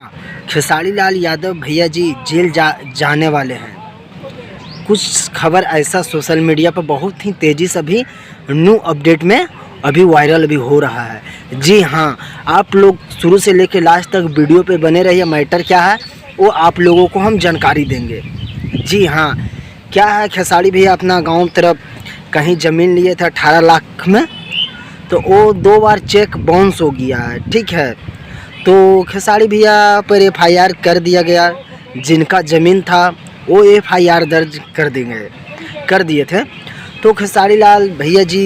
खेसारी लाल यादव भैया जी जेल जाने वाले हैं। कुछ खबर ऐसा सोशल मीडिया पर बहुत ही तेज़ी से अभी न्यू अपडेट में अभी वायरल भी हो रहा है। जी हाँ, आप लोग शुरू से लेकर लास्ट तक वीडियो पे बने रहिए। मैटर क्या है वो आप लोगों को हम जानकारी देंगे। जी हाँ, क्या है, खेसारी भैया अपना गांव तरफ कहीं ज़मीन लिए थे 18 लाख में, तो वो 2 बार चेक बाउंस हो गया है। ठीक है, तो खेसारी भैया पर एफआईआर कर दिया गया। जिनका ज़मीन था वो एफआईआर दर्ज कर दिए थे। तो खेसारी लाल भैया जी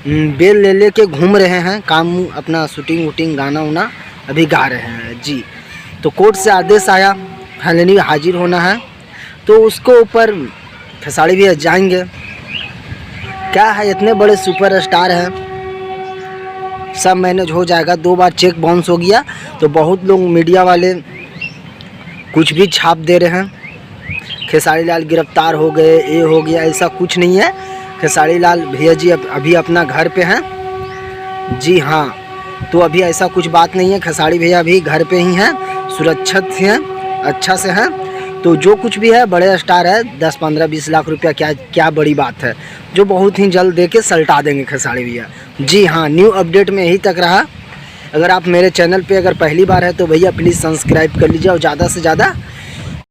बेल ले के घूम रहे हैं, काम अपना शूटिंग वूटिंग गाना वाना अभी गा रहे हैं। जी, तो कोर्ट से आदेश आया, फाइनली हाजिर होना है, तो उसको ऊपर खेसारी भैया जाएंगे। क्या है, इतने बड़े सुपरस्टार हैं, सब मैनेज हो जाएगा। 2 बार चेक बाउंस हो गया तो बहुत लोग मीडिया वाले कुछ भी छाप दे रहे हैं, खेसारी लाल गिरफ्तार हो गए, ये हो गया। ऐसा कुछ नहीं है। खेसारी लाल भैया जी अभी अपना घर पे हैं। जी हाँ, तो अभी ऐसा कुछ बात नहीं है। खेसारी भैया भी घर पे ही हैं, सुरक्षित हैं, अच्छा से हैं। तो जो कुछ भी है, बड़े स्टार है, 10, 15, 20 लाख रुपया क्या बड़ी बात है, जो बहुत ही जल्द दे के सल्टा देंगे खेसारी भैया। जी हाँ, न्यू अपडेट में यही तक रहा। अगर आप मेरे चैनल पे अगर पहली बार है तो भैया प्लीज़ सब्सक्राइब कर लीजिए और ज़्यादा से ज़्यादा